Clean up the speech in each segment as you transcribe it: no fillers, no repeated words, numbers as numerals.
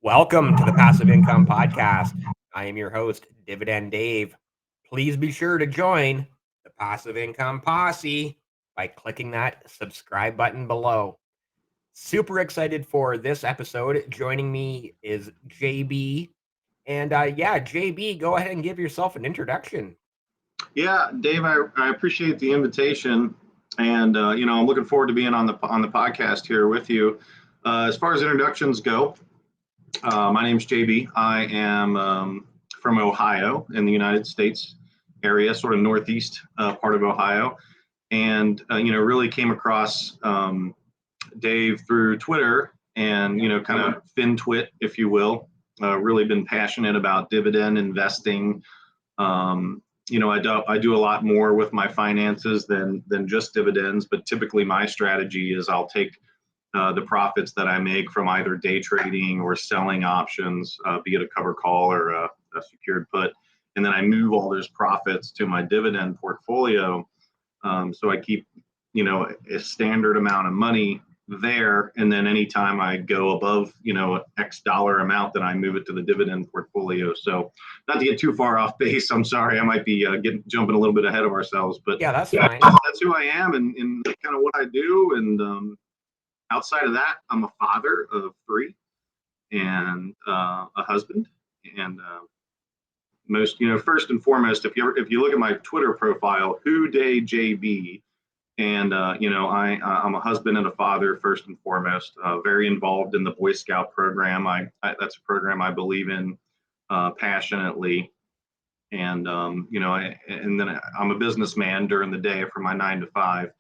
Welcome to the Passive Income Podcast. I am your host, Dividend Dave. Please be sure to join the Passive Income Posse by clicking that subscribe button below. Super excited for this episode. Joining me is JB. And JB, go ahead and give yourself an introduction. Yeah, Dave, I appreciate the invitation, and I'm looking forward to being on the podcast here with you. As far as introductions go, my name's JB. I am from Ohio in the United States area, sort of northeast part of Ohio, and really came across Dave through Twitter and kind of FinTwit, if you will. Really been passionate about dividend investing. I do a lot more with my finances than just dividends, but typically my strategy is I'll take the profits that I make from either day trading or selling options, be it a cover call or a secured put, and then I move all those profits to my dividend portfolio. So I keep, a standard amount of money there, and then anytime I go above, X dollar amount, then I move it to the dividend portfolio. So not to get too far off base, I'm sorry, I might be jumping a little bit ahead of ourselves, but Yeah, that's fine. that's who I am and kind of what I do. And outside of that, I'm a father of three and a husband. And first and foremost, if you look at my Twitter profile, Who Day JB, and I'm a husband and a father first and foremost. Very involved in the Boy Scout program. That's a program I believe in passionately. And and then I'm a businessman during the day from my 9 to 5.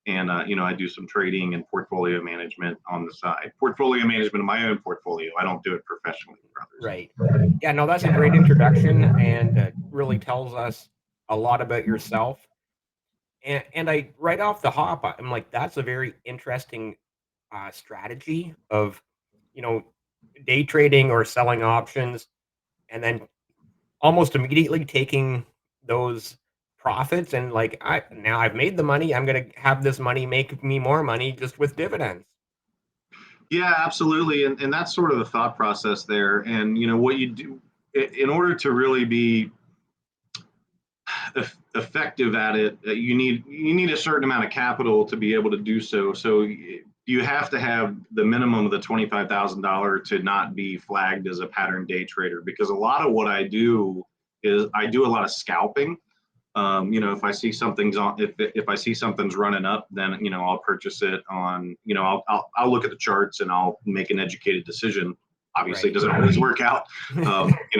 And I do some trading and portfolio management on the side. Portfolio management of my own portfolio. I don't do it professionally for others. Right. Yeah, no, that's a great introduction and really tells us a lot about yourself. And I right off the hop, I'm like, that's a very interesting strategy of, you know, day trading or selling options, and then almost immediately taking those profits and like, now I've made the money. I'm gonna have this money make me more money just with dividends. Yeah, absolutely. And that's sort of the thought process there. And what you do in order to really be effective at it, you need a certain amount of capital to be able to do so. So you have to have the minimum of the $25,000 to not be flagged as a pattern day trader, because a lot of what I do is I do a lot of scalping. If I see something's on, if I see something's running up, then I'll purchase it on. I'll look at the charts and I'll make an educated decision. Obviously, it Right. doesn't always work out, and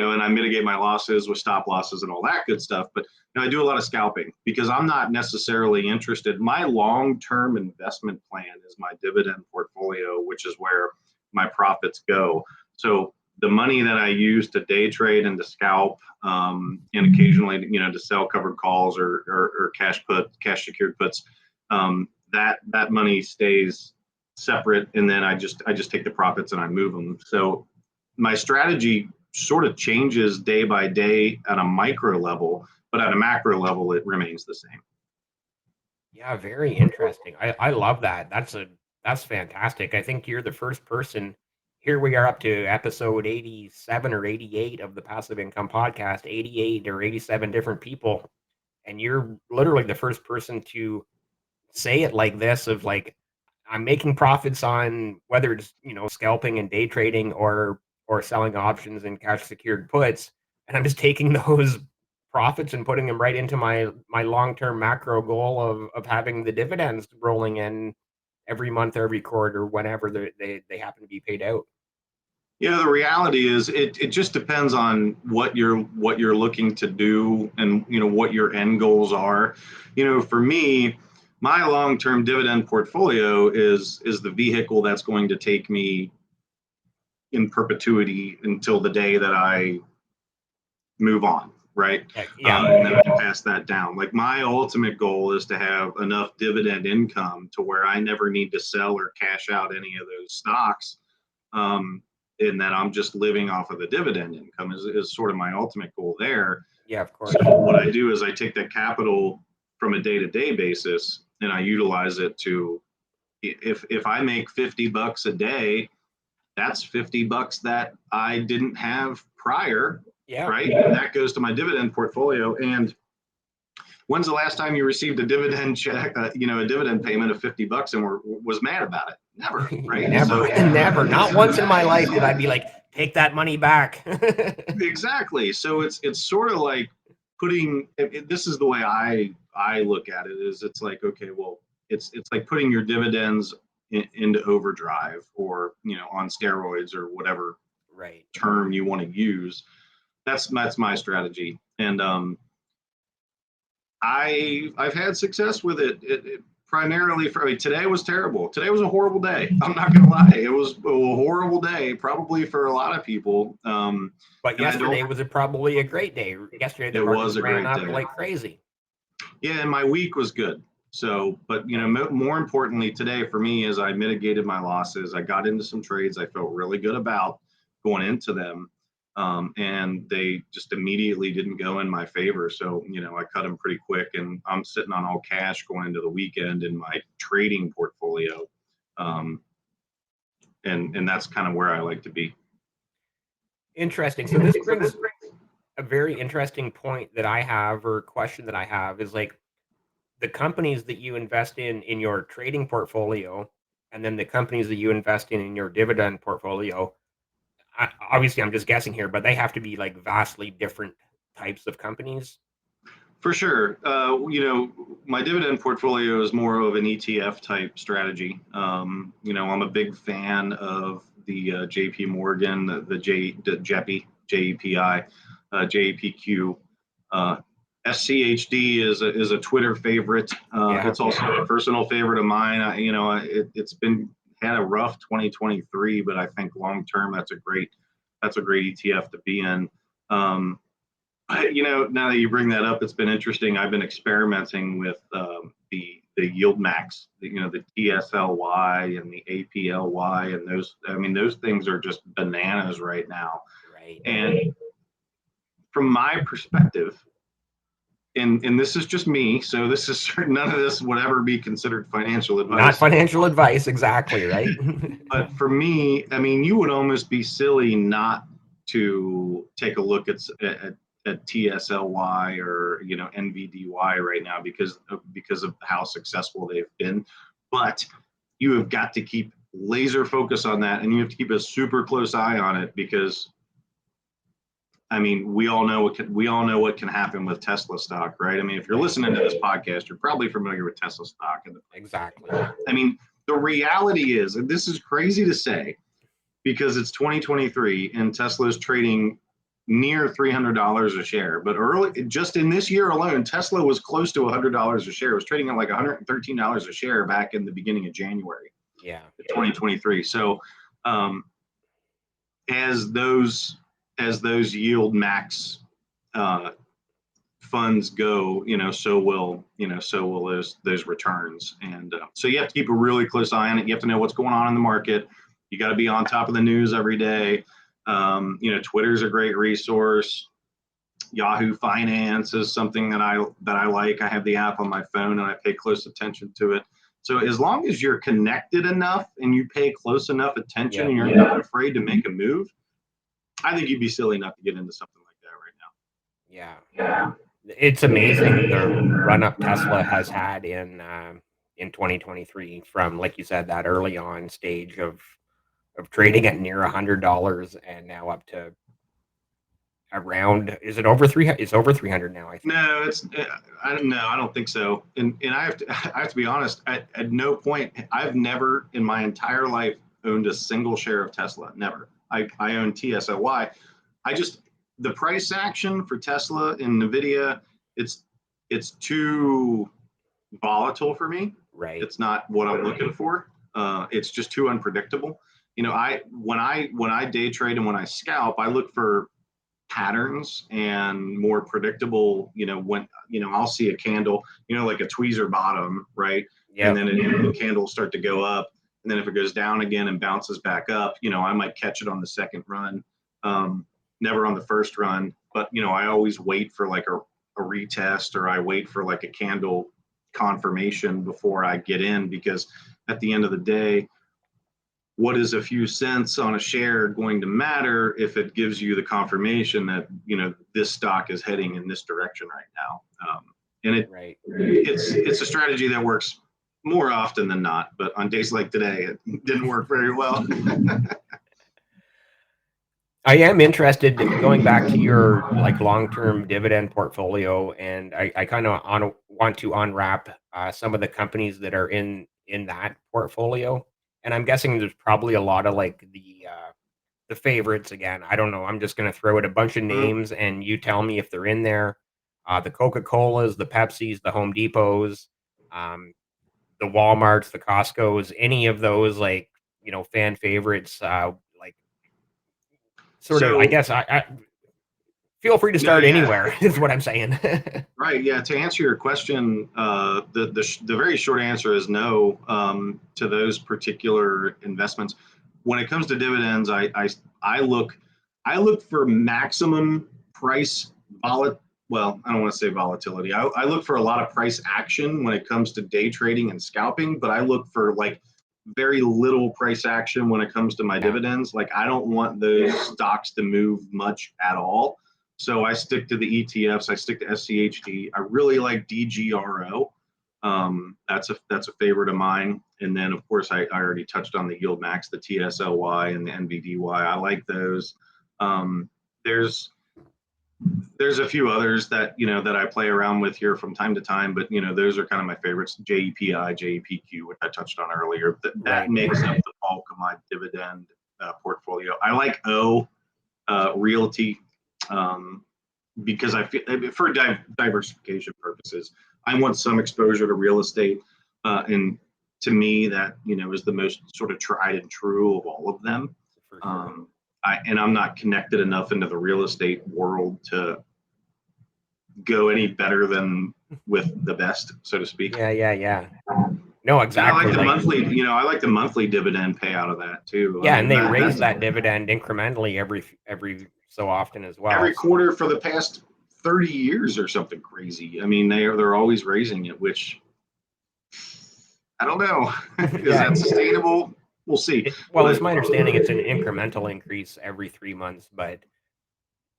I mitigate my losses with stop losses and all that good stuff. But I do a lot of scalping because I'm not necessarily interested. My long-term investment plan is my dividend portfolio, which is where my profits go. So the money that I use to day trade and to scalp, and occasionally, to sell covered calls or cash secured puts, that money stays separate, and then I just take the profits and I move them. So my strategy sort of changes day by day at a micro level, but at a macro level, it remains the same. Yeah, very interesting. I love that. That's fantastic. I think you're the first person. Here we are up to episode 87 or 88 of the Passive Income Podcast, 88 or 87 different people. And you're literally the first person to say it like this of like, I'm making profits on whether it's, scalping and day trading or selling options and cash secured puts. And I'm just taking those profits and putting them right into my long-term macro goal of having the dividends rolling in every month, every quarter, whenever they happen to be paid out. Yeah, the reality is it just depends on what you're looking to do and what your end goals are. For me, my long-term dividend portfolio is the vehicle that's going to take me in perpetuity until the day that I move on, right? Yeah. And then I pass that down. Like my ultimate goal is to have enough dividend income to where I never need to sell or cash out any of those stocks. And then I'm just living off of the dividend income is sort of my ultimate goal there. Yeah, of course. So what I do is I take that capital from a day-to-day basis and I utilize it to, if I make $50 a day, that's $50 that I didn't have prior, Yeah. right? That goes to my dividend portfolio. And when's the last time you received a dividend check, a dividend payment of $50 and was mad about it? Never, right? Never, never. Not once in my life did I be like, take that money back. Exactly. So it's sort of like this is the way I look at it, is it's like, okay, well, it's like putting your dividends into overdrive, or on steroids, or whatever Right. term you want to use. That's my strategy. And I've had success with it. It primarily for, I mean, today was terrible. Today was a horrible day. I'm not gonna lie. It was a horrible day, probably for a lot of people. But yesterday was probably a great day. Yesterday the It was markets a ran great up day. like crazy. Yeah, and my week was good. So, but more importantly today for me is I mitigated my losses. I got into some trades I felt really good about going into them. And they just immediately didn't go in my favor. So, I cut them pretty quick, and I'm sitting on all cash going into the weekend in my trading portfolio. And that's kind of where I like to be. Interesting. So this brings a very interesting point that I have, or question that I have, is like the companies that you invest in your trading portfolio, and then the companies that you invest in your dividend portfolio. Obviously, I'm just guessing here, but they have to be like vastly different types of companies. For sure. My dividend portfolio is more of an ETF type strategy. I'm a big fan of the JP Morgan, the JEPI, JEPQ. SCHD is a Twitter favorite. Yeah. It's also a personal favorite of mine. It's been had a rough 2023, but I think long term that's a great ETF to be in. Now that you bring that up, it's been interesting. I've been experimenting with the yield max, the TSLY and the APLY, and those. I mean, those things are just bananas right now. Right. And from my perspective, and this is just me, so this is none of this would ever be considered financial advice. Not financial advice, exactly, right? But for me, I mean, you would almost be silly not to take a look at TSLY or NVDY right now because of how successful they've been. But you have got to keep laser focus on that, and you have to keep a super close eye on it, because I mean, we all know what can happen with Tesla stock, right? I mean, if you're listening to this podcast, you're probably familiar with Tesla stock. Exactly. I mean, the reality is, and this is crazy to say, because it's 2023 and Tesla is trading near $300 a share. But just in this year alone, Tesla was close to $100 a share. It was trading at like $113 a share back in the beginning of January. Yeah. 2023. So, as those yield max funds go, so will those returns. And so you have to keep a really close eye on it. You have to know what's going on in the market. You got to be on top of the news every day. Twitter's a great resource. Yahoo Finance is something that I like. I have the app on my phone and I pay close attention to it. So as long as you're connected enough and you pay close enough attention and you're not afraid to make a move, I think you'd be silly not to get into something like that right now. Yeah. It's amazing the run up Tesla has had in 2023, from, like you said, that early on stage of trading at near $100 and now up to around, is it over 300? It's over 300 now, I think. No, I don't know. I don't think so. And I have to be honest. At no point, I've never in my entire life owned a single share of Tesla. Never. I own TSLY. The price action for Tesla and Nvidia, it's too volatile for me. Right. It's not what I'm looking for. It's just too unpredictable. When I day trade and when I scalp, I look for patterns and more predictable, when I'll see a candle, like a tweezer bottom, right? Yep. And then the candle will start to go up, and then if it goes down again and bounces back up, I might catch it on the second run, never on the first run. But I always wait for like a retest, or I wait for like a candle confirmation before I get in, because at the end of the day, what is a few cents on a share going to matter if it gives you the confirmation that, this stock is heading in this direction right now. And Right. it's a strategy that works more often than not, but on days like today, it didn't work very well. I am interested going back to your like long-term dividend portfolio, and I kind of want to unwrap some of the companies that are in that portfolio. And I'm guessing there's probably a lot of like the favorites again. I don't know. I'm just gonna throw out a bunch of names, and you tell me if they're in there. The Coca-Colas, the Pepsis, the Home Depots, um, the Walmarts, the Costcos, any of those like fan favorites. Like sort of, I So, guess I feel free to no, start yeah. anywhere is what I'm saying. Right. Yeah. To answer your question, the very short answer is no, to those particular investments. When it comes to dividends, I look I look for maximum price volat. Well, I don't want to say volatility. I look for a lot of price action when it comes to day trading and scalping, but I look for like very little price action when it comes to my Yeah, dividends. Like I don't want those stocks to move much at all. So I stick to the ETFs. I stick to SCHD. I really like DGRO. That's a favorite of mine. And then of course I already touched on the Yield Max, the TSLY, and the NVDY. I like those. Um, there's there's a few others that that I play around with here from time to time, but those are kind of my favorites. JEPI, JEPQ, which I touched on earlier. That right. makes up the bulk of my dividend portfolio. I like O Realty, um, because I feel for diversification purposes, I want some exposure to real estate, and to me that is the most sort of tried and true of all of them. For sure. Um, I'm not connected enough into the real estate world to go any better than with the best, so to speak. Yeah, yeah, yeah. No, And I like exactly. the Like, monthly, I like the monthly dividend payout of that too. I yeah, and mean, they raise that's that dividend incrementally every so often as well. every So quarter for the past 30 years or something crazy. I mean, they're always raising it, which I don't know. Is yeah, that sustainable? We'll see. well, it's But my understanding it's an incremental increase every 3 months, but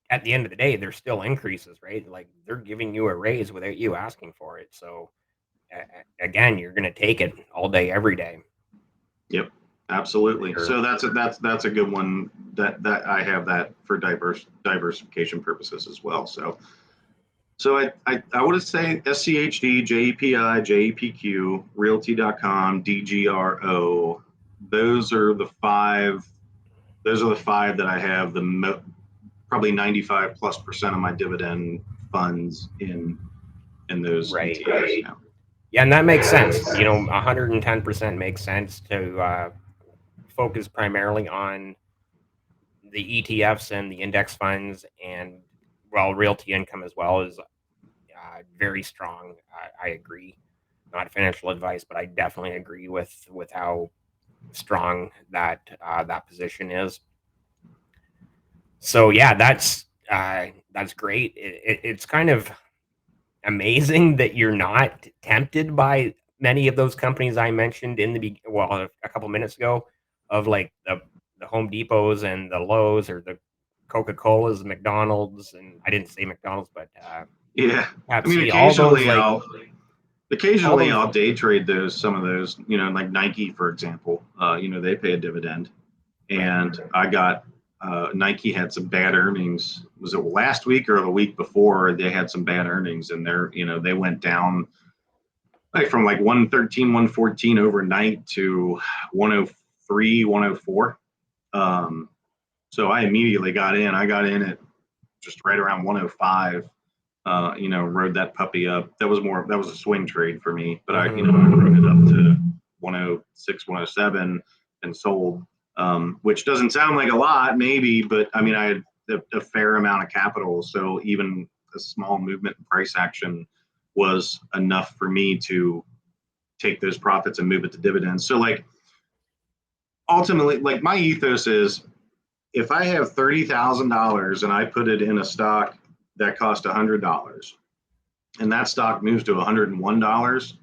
at the end of the day, there's still increases, right? Like they're giving you a raise without you asking for it. So again, you're going to take it all day, every day, yep, for absolutely. sure. So that's a good one that I have that for diversification purposes as well. So I would say SCHD, JEPI, JEPQ, Realty.com, DGRO. Those are the five. Those are the five that I have probably 95+% of my dividend funds in those Right. ETFs now. Yeah, and that makes sense. 110% makes sense to focus primarily on the ETFs and the index funds, and well, realty income as well is very strong. I agree. Not financial advice, but I definitely agree with how strong that position is. So yeah, that's great. It's kind of amazing that you're not tempted by many of those companies I mentioned in a couple minutes ago, of like the Home Depots and the Lowe's or the Coca-Colas, McDonald's, and I didn't say McDonald's, but Yeah, I mean, Pepsi, all those like all occasionally those I'll day trade some of those, like Nike, for example. They pay a dividend, right. and I got Nike had some bad earnings. Was it last week or the week before? They had some bad earnings, and they went down like from like 113, 114 overnight to 103, 104. So I immediately got in. I got in at just right around 105. Rode that puppy up. That was a swing trade for me, but I Hmm. rode it up to 106, 107 and sold, which doesn't sound like a lot, maybe, but I mean, I had a fair amount of capital. So even a small movement in price action was enough for me to take those profits and move it to dividends. So like ultimately, like my ethos is if I have $30,000 and I put it in a stock that cost $100 and that stock moves to $101,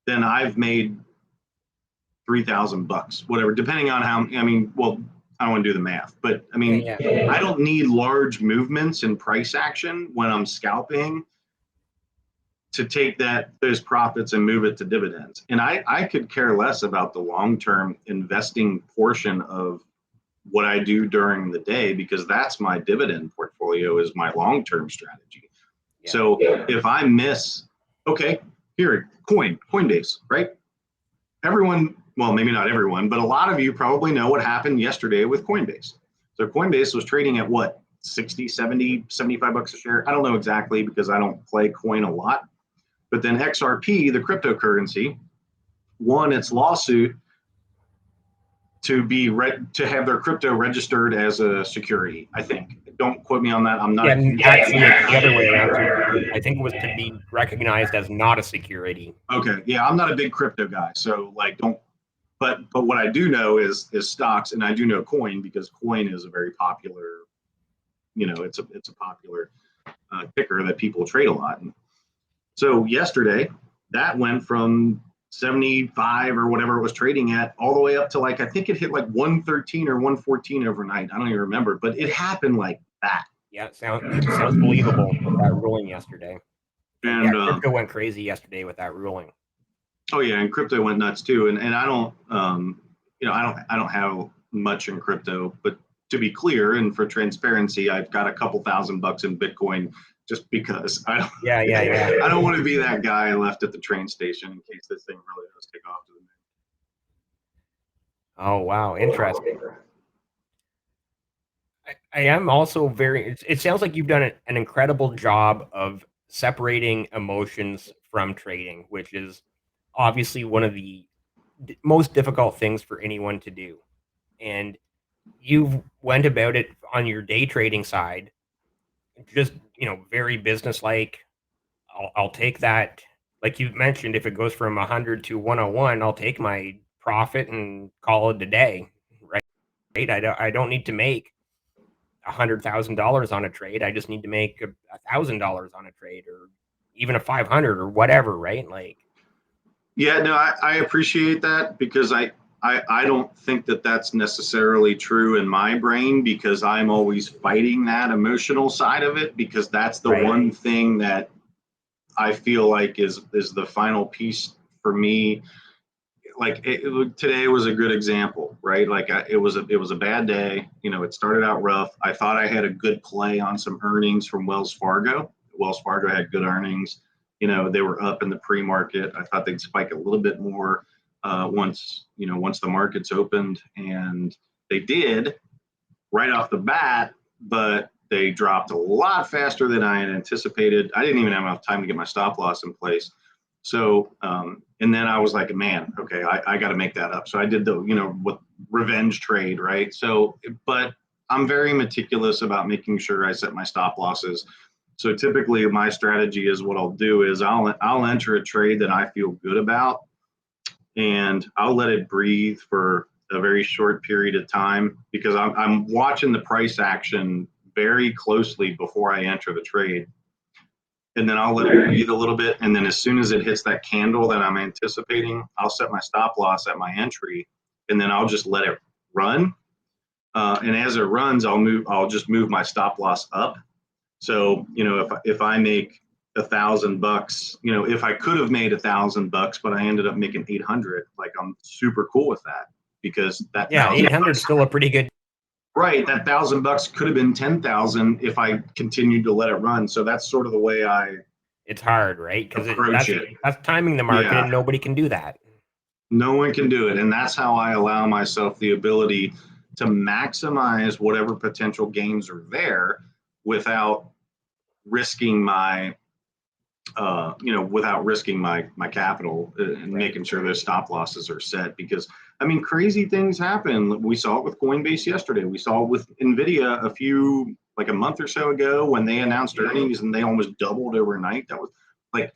then I've made $3,000, whatever, depending on how, I mean, well, I don't want to do the math, but I mean, Yeah. I don't need large movements in price action when I'm scalping to take those profits and move it to dividends. And I could care less about the long-term investing portion of what I do during the day, because that's my dividend portfolio, is my long-term strategy. Yeah. So if I miss, okay, here, Coinbase, right? Everyone, well, maybe not everyone, but a lot of you probably know what happened yesterday with Coinbase. So Coinbase was trading at what, 60, 70, $75 a share? I don't know exactly because I don't play coin a lot. But then XRP, the cryptocurrency, won its lawsuit to have their crypto registered as a security, I think. Don't quote me on that. I'm not. Yeah, actually, it's the other way around. I think it was to be recognized as not a security. Okay, yeah, I'm not a big crypto guy, so like don't. But what I do know is stocks, and I do know coin, because coin is a very popular. It's a popular ticker that people trade a lot. So yesterday, that went from 75 or whatever it was trading at all the way up to, like, I think it hit like 113 or 114 overnight. I don't even remember, but it happened like that. Yeah, sounds believable with that ruling yesterday. And yeah, crypto went crazy yesterday with that ruling. Oh yeah, and crypto went nuts too. And I don't, I don't have much in crypto, but to be clear and for transparency, I've got a couple $1,000 in Bitcoin, just because I don't. Yeah. I don't want to be that guy left at the train station in case this thing really does take off to the moon. Oh wow, interesting. I am also very. It sounds like you've done an incredible job of separating emotions from trading, which is obviously one of the most difficult things for anyone to do. And you've went about it on your day trading side, just very businesslike. I'll take that. Like you mentioned, if it goes from 100 to 101, I'll take my profit and call it a day. Right? I don't need to make $100,000 on a trade. I just need to make $1,000 on a trade, or even a 500 or whatever. Right? Like, Yeah, no, I appreciate that, because I don't think that that's necessarily true in my brain, because I'm always fighting that emotional side of it, because that's the right. one thing that I feel like is the final piece for me. Like today was a good example, right? Like it was a bad day. It started out rough. I thought I had a good play on some earnings from Wells Fargo. Wells Fargo had good earnings. They were up in the pre-market. I thought they'd spike a little bit more once the markets opened, and they did right off the bat, but they dropped a lot faster than I had anticipated. I didn't even have enough time to get my stop loss in place. So, and then I was like, man, okay, I got to make that up. So I did the, with revenge trade, right? So, but I'm very meticulous about making sure I set my stop losses. So typically my strategy is, what I'll do is I'll enter a trade that I feel good about, and I'll let it breathe for a very short period of time, because I'm watching the price action very closely before I enter the trade. And then I'll let it breathe a little bit. And then as soon as it hits that candle that I'm anticipating, I'll set my stop loss at my entry, and then I'll just let it run. And as it runs, I'll just move my stop loss up. So, if I make $1,000, if I could have made $1,000, but I ended up making 800, like, I'm super cool with that, because that 800 is still a pretty good. right, that $1,000 could have been 10,000 if I continued to let it run. So that's sort of the way it's hard, right? Because that's timing the market, Yeah. and nobody can do that. No one can do it. And that's how I allow myself the ability to maximize whatever potential gains are there without risking my my capital, and making sure those stop losses are set. Because I mean, crazy things happen. We saw it with Coinbase yesterday. We saw it with Nvidia like a month or so ago, when they announced earnings and they almost doubled overnight. That was like,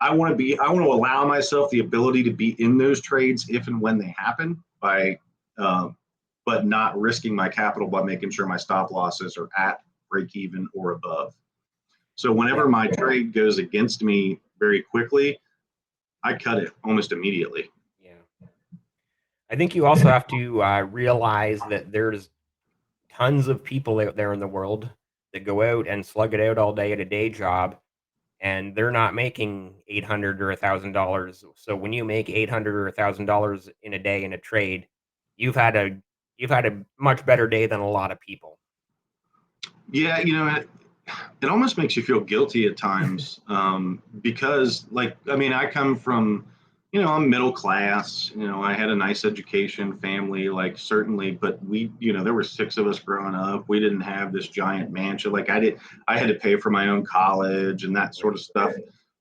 I want to allow myself the ability to be in those trades if and when they happen, but not risking my capital by making sure my stop losses are at break even or above. So whenever my trade goes against me very quickly, I cut it almost immediately. Yeah. I think you also have to realize that there's tons of people out there in the world that go out and slug it out all day at a day job, and they're not making 800 or $1,000. So when you make 800 or $1,000 in a day in a trade, you've had a you've had a much better day than a lot of people. Yeah, it almost makes you feel guilty at times, because, like, I mean, I come from, I'm middle class. I had a nice education, family, like, certainly, but there were six of us growing up. We didn't have this giant mansion. Like, I had to pay for my own college and that sort of stuff.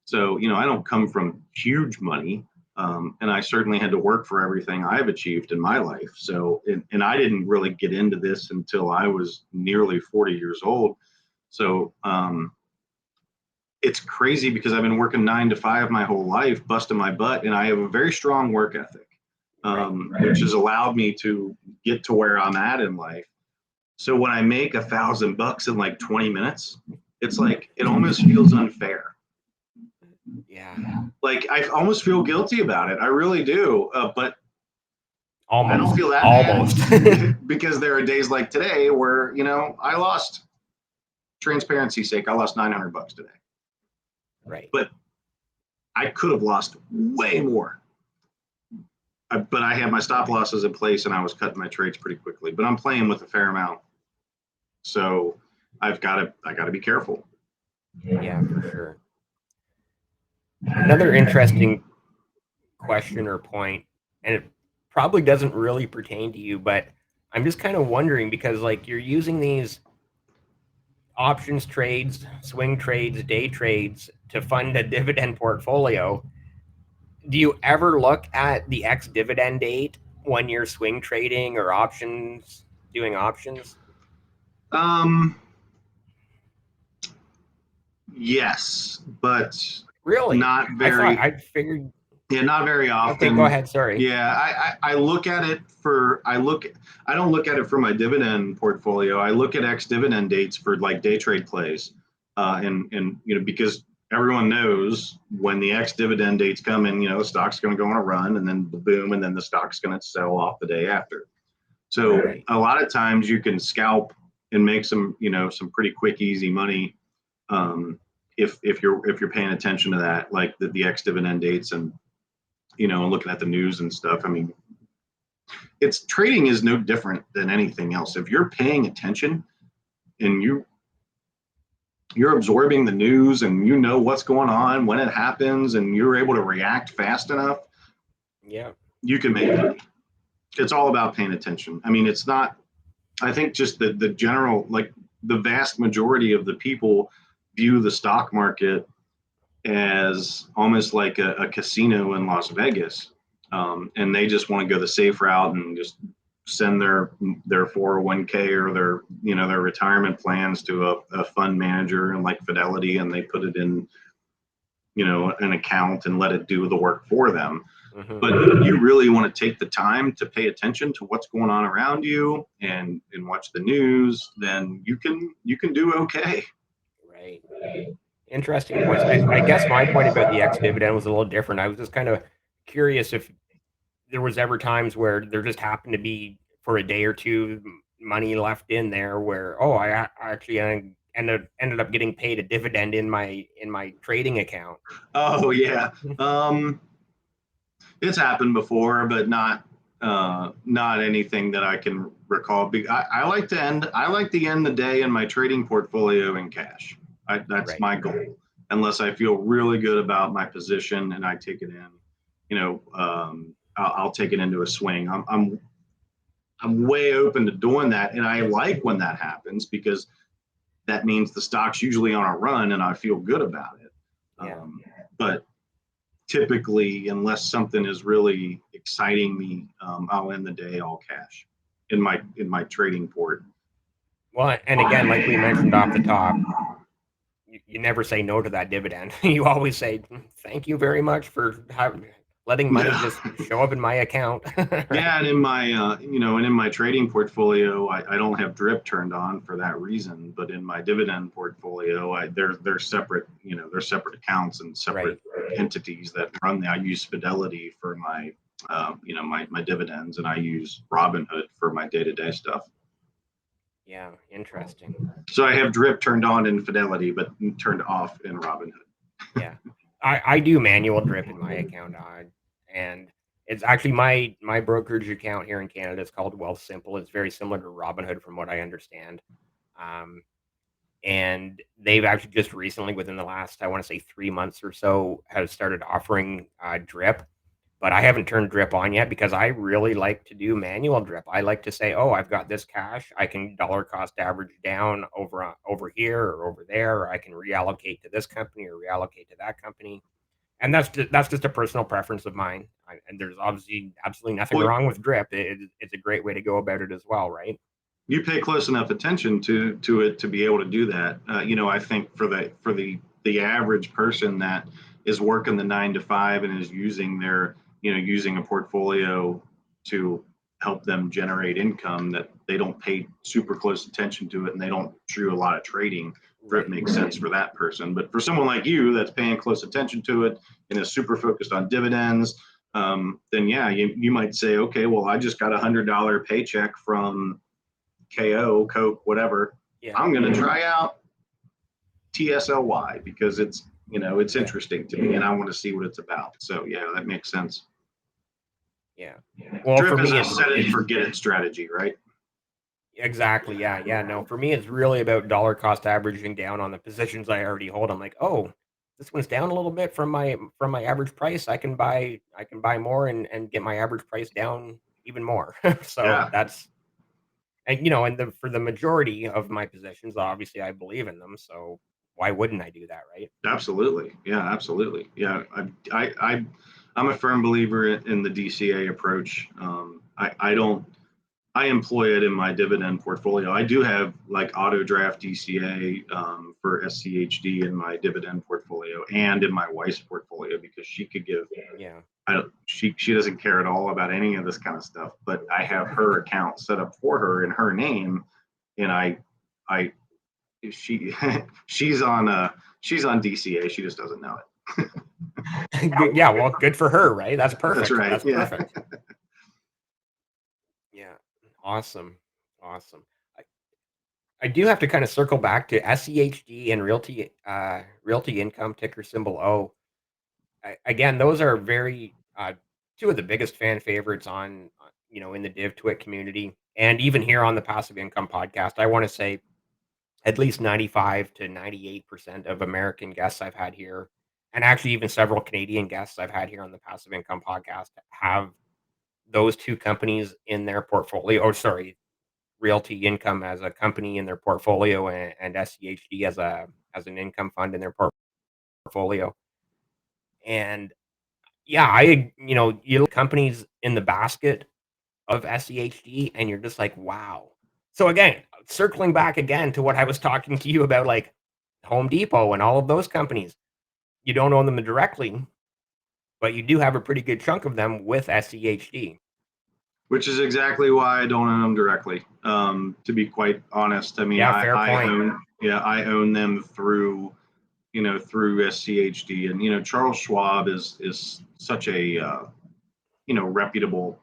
So, I don't come from huge money. And I certainly had to work for everything I've achieved in my life. So, and I didn't really get into this until I was nearly 40 years old. So it's crazy because I've been working 9 to 5 my whole life, busting my butt, and I have a very strong work ethic, Right. which has allowed me to get to where I'm at in life. So when I make $1,000 in like 20 minutes, it's like it almost feels unfair. Yeah. Like I almost feel guilty about it. I really do, but I don't Almost. feel that Almost. bad because there are days like today where I lost. Transparency's sake, I lost $900 today. Right. But I could have lost way more. But I had my stop losses in place and I was cutting my trades pretty quickly. But I'm playing with a fair amount, so I got to be careful. Yeah, for sure. Another interesting question or point, and it probably doesn't really pertain to you, but I'm just kind of wondering because like you're using these options trades, swing trades, day trades to fund a dividend portfolio. Do you ever look at the ex dividend date when you're swing trading or options doing options? Um, yes, but Really? not I thought very. I figured. Yeah, not very Okay, go often. ahead. Sorry. Yeah, I look at it for I don't look at it for my dividend portfolio. I look at ex dividend dates for like day trade plays, and because everyone knows when the ex dividend dates come in, the stock's going to go on a run and then boom, and then the stock's going to sell off the day after. So Right. a lot of times you can scalp and make some pretty quick easy money, if you're paying attention to that, like the ex dividend dates and looking at the news and stuff. I mean, it's trading is no different than anything else. If you're paying attention and you're absorbing the news and you know what's going on when it happens and you're able to react fast enough, Yeah. you can make money. It's all about paying attention. I mean, it's not. I think just the general, like, the vast majority of the people view the stock market as almost like a casino in Las Vegas, and they just want to go the safe route and just send their 401k or their retirement plans to a fund manager and like Fidelity, and they put it in an account and let it do the work for them. Hmm. But if you really want to take the time to pay attention to what's going on around you and watch the news, then you can do okay. Right. Interesting points. I guess my point about the ex dividend was a little different. I was just kind of curious if there was ever times where there just happened to be for a day or two money left in there where I actually ended up getting paid a dividend in my trading account. Oh yeah. It's happened before, but not anything that I can recall. I like to end the day in my trading portfolio in cash. That's Right. my goal. Unless I feel really good about my position and I take it in, I'll take it into a swing. I'm way open to doing that, and I like when that happens because that means the stock's usually on a run, and I feel good about it. Yeah. But typically, unless something is really exciting me, I'll end the day all cash in my trading port. Well, and again, like we mentioned off the top, you never say no to that dividend. You always say thank you very much for letting money Yeah, just show up in my account. Right. yeah, and in my trading portfolio, I don't have drip turned on for that reason. But in my dividend portfolio, they're separate. They're separate accounts and separate Right. entities that run. I use Fidelity for my my dividends, and I use Robinhood for my day-to-day stuff. Yeah, interesting. So I have drip turned on in Fidelity, but turned off in Robinhood. Yeah, I do manual drip in my account, and it's actually my brokerage account here in Canada. It's called Wealth Simple. It's very similar to Robinhood, from what I understand. Um, and they've actually just recently, within the last, I want to say 3 months or so, has started offering drip. But I haven't turned drip on yet because I really like to do manual drip. I like to say, oh, I've got this cash. I can dollar cost average down over here or over there, or I can reallocate to this company or reallocate to that company. And that's just a personal preference of mine. And there's obviously absolutely nothing Well, wrong with drip. It's a great way to go about it as well, right? you pay close enough attention to it to be able to do that. I think for the average person that is working the 9 to 5 and is using using a portfolio to help them generate income, that they don't pay super close attention to it and they don't do a lot of trading. It Right. makes sense for that person. But for someone like you that's paying close attention to it and is super focused on dividends, then yeah, you might say, okay, well, I just got $100 paycheck from KO, Coke, whatever. Yeah. I'm going to try out TSLY because it's Yeah. interesting to me and I want to see what it's about. So yeah, that makes sense. Yeah. Well, for Drip is me, a set it and forget it strategy, right? exactly. Yeah. Yeah. No, for me, it's really about dollar cost averaging down on the positions I already hold. I'm like, oh, this one's down a little bit from my average price. I can buy more and get my average price down even more. So Yeah, that's and for the majority of my positions, obviously I believe in them. So why wouldn't I do that, right? absolutely. Yeah, absolutely. Yeah, I'm a firm believer in the DCA approach. I employ it in my dividend portfolio. I do have like auto draft DCA for SCHD in my dividend portfolio and in my wife's portfolio because she could give. Yeah. She doesn't care at all about any of this kind of stuff, but I have her account set up for her in her name, and I she she's on DCA. She just doesn't know it. Yeah. Well, good for her, right? That's That's perfect. right. That's Yeah. perfect. Yeah. Awesome. Awesome. I do have to kind of circle back to SEHD and Realty Income, ticker symbol O. Again, those are very two of the biggest fan favorites on in the Div Twit community, and even here on the Passive Income podcast. I want to say at least 95 to 98% of American guests I've had here, and actually even several Canadian guests I've had here on the Passive Income podcast, have those two companies in their portfolio. Or sorry, Realty Income as a company in their portfolio, and SCHD as an income fund in their portfolio. And yeah, you look companies in the basket of SCHD, and you're just like, wow. So again, circling back again to what I was talking to you about, like Home Depot and all of those companies, you don't own them directly, but you do have a pretty good chunk of them with SCHD. Which is exactly why I don't own them directly. To be quite honest, I mean, Yeah, fair point. I own them through SCHD, and Charles Schwab is such a reputable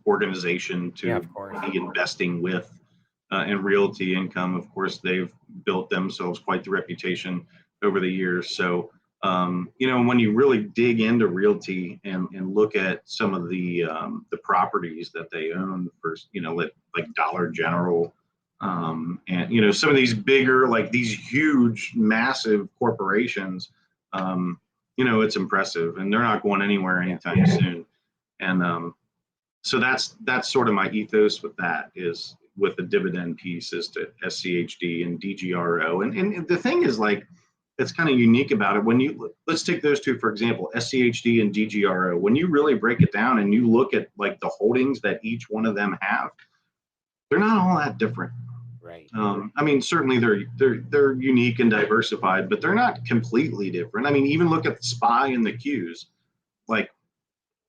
organization Yeah, to of course. be investing with. And Realty Income, of course, they've built themselves quite the reputation over the years. So, when you really dig into realty and look at some of the properties that they own for, like Dollar General, and some of these bigger, like these huge, massive corporations, it's impressive, and they're not going anywhere Yeah. anytime soon. And so that's sort of my ethos with that, is with the dividend piece, is to SCHD and DGRO. And the thing is, like, that's kind of unique about it. Let's take those two, for example, SCHD and DGRO. When you really break it down and you look at like the holdings that each one of them have, they're not all that different. Right. I mean, certainly they're unique and diversified, but they're not completely different. I mean, even look at the SPY and the Qs. Like,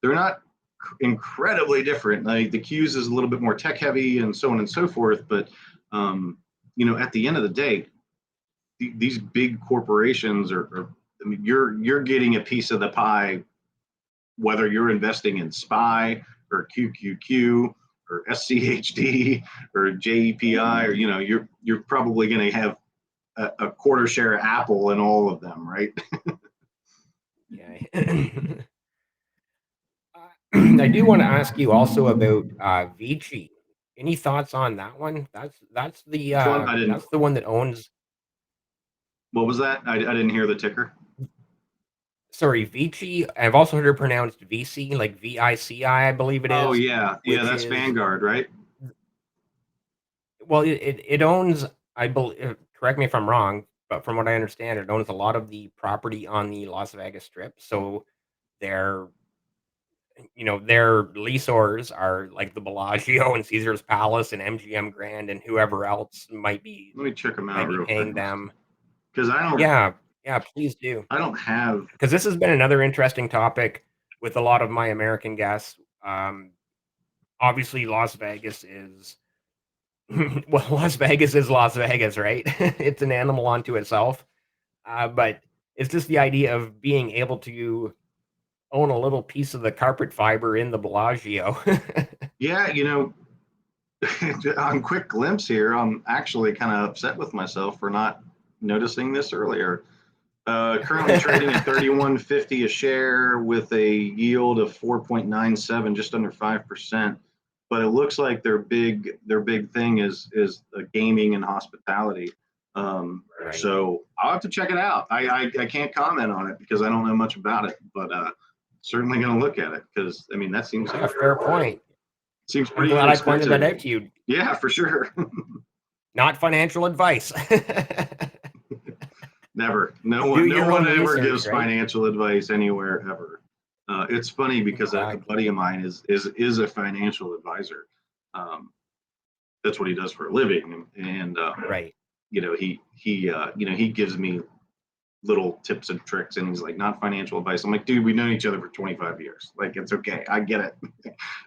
they're not incredibly different. Like the Qs is a little bit more tech heavy and so on and so forth. But at the end of the day, these big corporations I mean, you're getting a piece of the pie whether you're investing in SPY or QQQ or SCHD or JEPI, or you're probably going to have a quarter share of Apple in all of them, right? Yeah. I do want to ask you also about Vici. Any thoughts on that one? That's the Which one? I didn't. that's the one that owns. What was that? I didn't hear the ticker. Sorry, Vici. I've also heard it pronounced VC, like VICI, I believe it Oh is, yeah, which that's is Vanguard, right? well, it owns. I believe. Correct me if I'm wrong, but from what I understand, it owns a lot of the property on the Las Vegas Strip. So their their leaseors are like the Bellagio and Caesar's Palace and MGM Grand and whoever else might be Let me check them out real paying fast them. because Yeah, yeah, please do. I don't have. Because this has been another interesting topic with a lot of my American guests. Obviously, Las Vegas is well, Las Vegas is Las Vegas, right? It's an animal unto itself. But it's just the idea of being able to own a little piece of the carpet fiber in the Bellagio. Yeah, on quick glimpse here, I'm actually kind of upset with myself for not noticing this earlier. Currently trading at 31.50 a share with a yield of 4.97, just under 5%. But it looks like their big thing is gaming and hospitality. Right. So I'll have to check it out. I can't comment on it because I don't know much about it, but certainly going to look at it because I mean that seems Yeah, fair point. seems I'm pretty glad I pointed that inexpensive. out to you. Yeah, for sure. Not financial advice. Never. No Do one your own ever research, gives right? financial advice anywhere ever. It's funny because a Exactly. buddy of mine is a financial advisor. That's what he does for a living, and Right. he gives me little tips and tricks, and he's like, not financial advice. I'm like, dude, we've known each other for 25 years. Like, it's okay. I get it.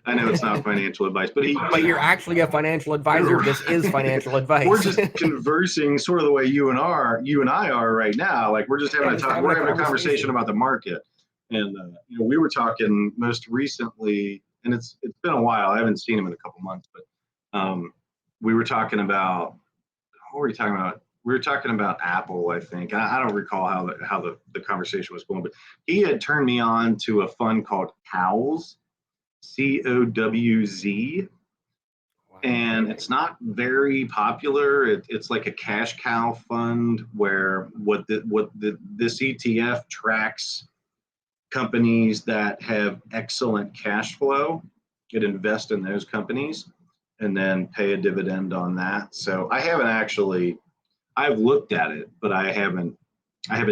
I know it's not financial advice, but But you're actually a financial advisor. This is financial advice. We're just conversing sort of the way you and I are right now. Like we're just having a talk. We're having a conversation about the market, and we were talking most recently, and it's been a while. I haven't seen him in a couple months, but we were talking about what were we talking about? We were talking about Apple, I think. I don't recall how the conversation was going, but he had turned me on to a fund called COWZ, COWZ, Wow, and okay. it's not very popular. It's like a cash cow fund where this ETF tracks companies that have excellent cash flow. It invests in those companies and then pay a dividend on that. So I've looked at it, but I haven't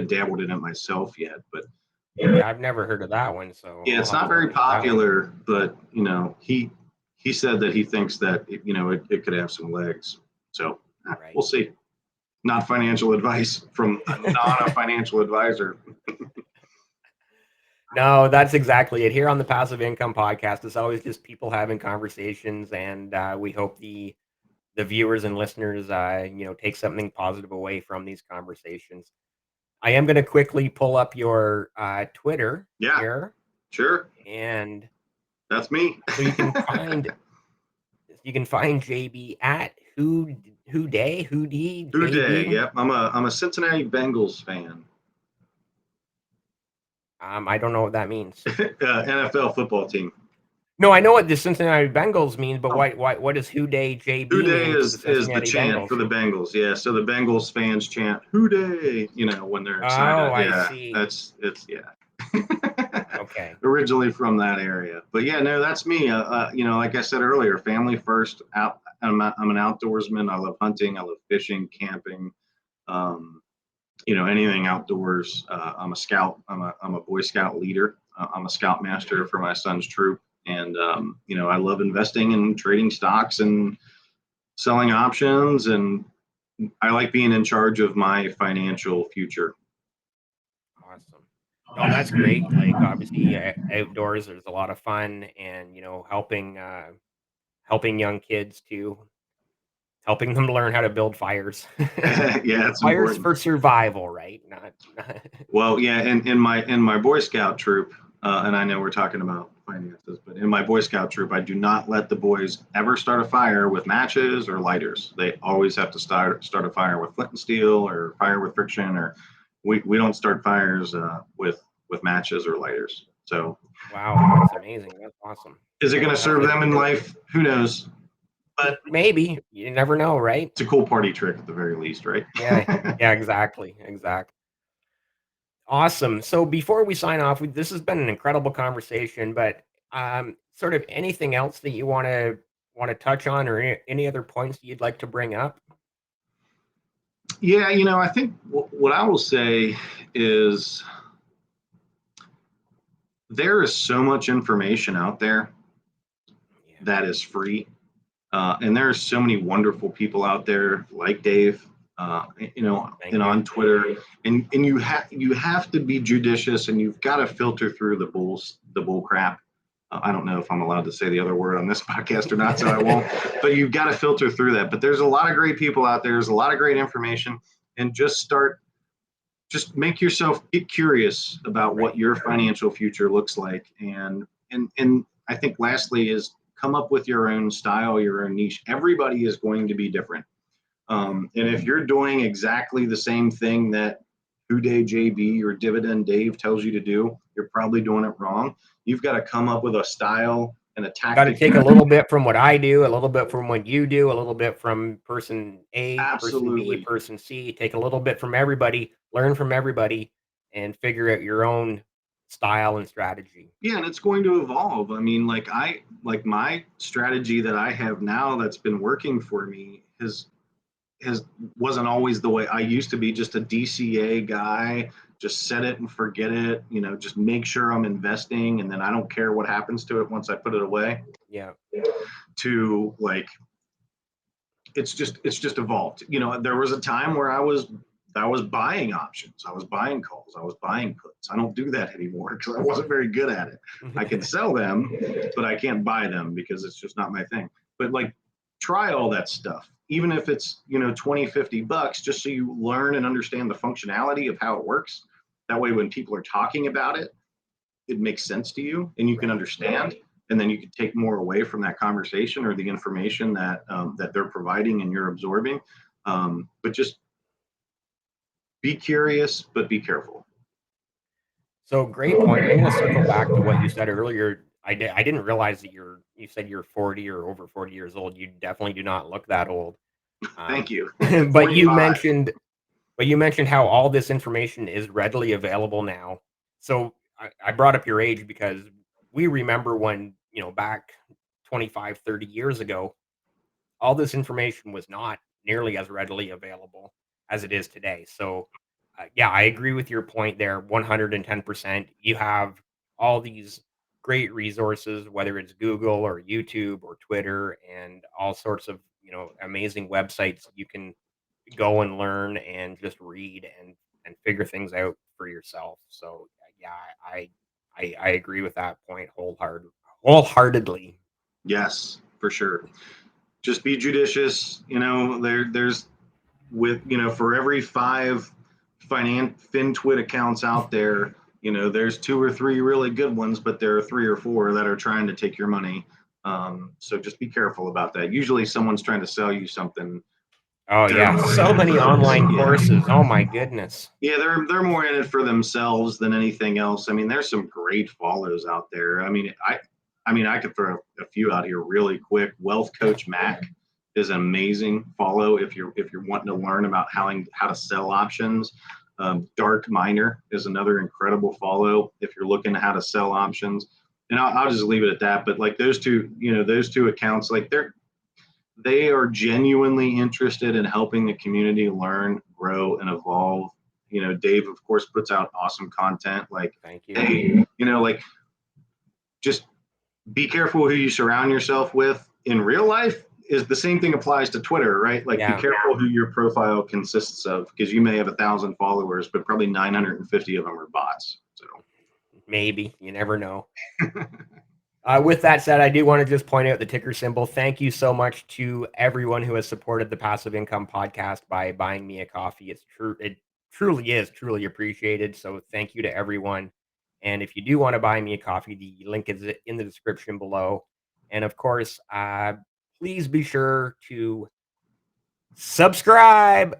dabbled in it myself yet. But Yeah, I've never heard of that one, so yeah, I'll it's have not to look very into that one. popular, but he said that he thinks that it could have some legs. So Right. we'll see. Not financial advice from not a financial advisor. No, that's exactly it. Here on the Passive Income Podcast, it's always just people having conversations, and we hope the viewers and listeners, take something positive away from these conversations. I am going to quickly pull up your Twitter Yeah, here, sure. and That's me. so you can find JB at who day Day. JB. Yep. I'm a Cincinnati Bengals fan. I don't know what that means. NFL football team. No, I know what the Cincinnati Bengals means, but Oh, what does who day Who JB Day mean for the is the Cincinnati chant for Bengals? the Bengals. Yeah. So the Bengals fans chant Who Day, when they're Oh, excited. I Yeah. see. It's yeah. Okay. Originally from that area, but yeah, no, that's me. Like I said earlier, family first. I'm an outdoorsman. I love hunting. I love fishing, camping. Um, anything outdoors. I'm a scout. I'm a Boy Scout leader. I'm a scoutmaster for my son's troop, and I love investing and trading stocks and selling options, and I like being in charge of my financial future. Awesome. No, that's great. Like obviously outdoors there's a lot of fun and helping young kids to helping them learn how to build fires. Yeah, it's Fires important. for survival, right? Not Well, yeah, in my Boy Scout troop, And I know we're talking about finances, but in my Boy Scout troop, I do not let the boys ever start a fire with matches or lighters. They always have to start a fire with flint and steel or fire with friction, or we don't start fires with matches or lighters. So Wow, that's amazing. That's awesome. is it going to That's serve a them in life? Who knows? But maybe. You never know, right? it's a cool party trick at the very least, right? Yeah. Yeah, exactly. Exactly. Awesome. So before we sign off, this has been an incredible conversation, but sort of anything else that you want to touch on, or any other points that you'd like to bring up? Yeah, I think what I will say is there is so much information out there Yeah. that is free. And there are so many wonderful people out there like Dave, Thank and you. on Twitter. And you have to be judicious, and you've got to filter through the bull crap. I don't know if I'm allowed to say the other word on this podcast or not, so I won't. But you've got to filter through that. But there's a lot of great people out there. There's a lot of great information, and just make yourself get curious about what Right. your financial future looks like. And I think lastly is come up with your own style, your own niche. Everybody is going to be different. And if you're doing exactly the same thing that Who Day JB or Dividend Dave tells you to do, you're probably doing it wrong. You've got to come up with a style and a Got to tactic. take a little bit from what I do, a little bit from what you do, a little bit from person A, person B, Absolutely. person C. Take a little bit from everybody, learn from everybody, and figure out your own style and strategy. Yeah, and it's going to evolve. I mean, like my strategy that I have now that's been working for me has wasn't always the way I used to be, just a DCA guy, just set it and forget it, just make sure I'm investing and then I don't care what happens to it once I put it away, Yeah. to like it's just evolved. There was a time where I was buying options, I was buying calls, I was buying puts. I don't do that anymore because I wasn't very good at it. I can sell them, but I can't buy them because it's just not my thing. But like, try all that stuff, even if it's 20-50 bucks, just so you learn and understand the functionality of how it works. That way when people are talking about it, it makes sense to you and you can Right. understand, and then you can take more away from that conversation or the information that they're providing and you're absorbing. But just be curious, but be careful. So great point. I'm going to circle back to what you said earlier. I didn't realize that you said you're 40 or over 40 years old. You definitely do not look that old. Thank you. But you 45. mentioned But you mentioned how all this information is readily available now. So I brought up your age because we remember when, back 25, 30 years ago, all this information was not nearly as readily available as it is today. So, yeah, I agree with your point there 110%. You have all these great resources, whether it's Google or YouTube or Twitter, and all sorts of, amazing websites you can go and learn and just read and figure things out for yourself. So yeah, I agree with that point wholeheartedly. Yes, for sure. Just be judicious. There's with for every five FinTwit accounts out there, there's two or three really good ones, but there are three or four that are trying to take your money. So just be careful about that. Usually someone's trying to sell you something. Oh They're yeah, more in so it many for online themselves. courses. Oh my goodness. Yeah, they're more in it for themselves than anything else. I mean, there's some great follows out there. I could throw a few out here really quick. Wealth Coach Mac is an amazing follow if you're wanting to learn about how to sell options. Dark Miner is another incredible follow if you're looking at how to sell options. And I'll just leave it at that. But like those two accounts, like they are genuinely interested in helping the community learn, grow, and evolve. Dave, of course, puts out awesome content. Like, Thank you. hey, like, just be careful who you surround yourself with in real life. Is the same thing applies to Twitter, right? Like, be Yeah, careful who your profile consists of, because you may have 1,000 followers, but probably 950 of them are bots. So, maybe. You never know. With that said, I do want to just point out the ticker symbol. Thank you so much to everyone who has supported the Passive Income Podcast by buying me a coffee. It's true. It truly is truly appreciated. So thank you to everyone. And if you do want to buy me a coffee, the link is in the description below. And of course, please be sure to subscribe.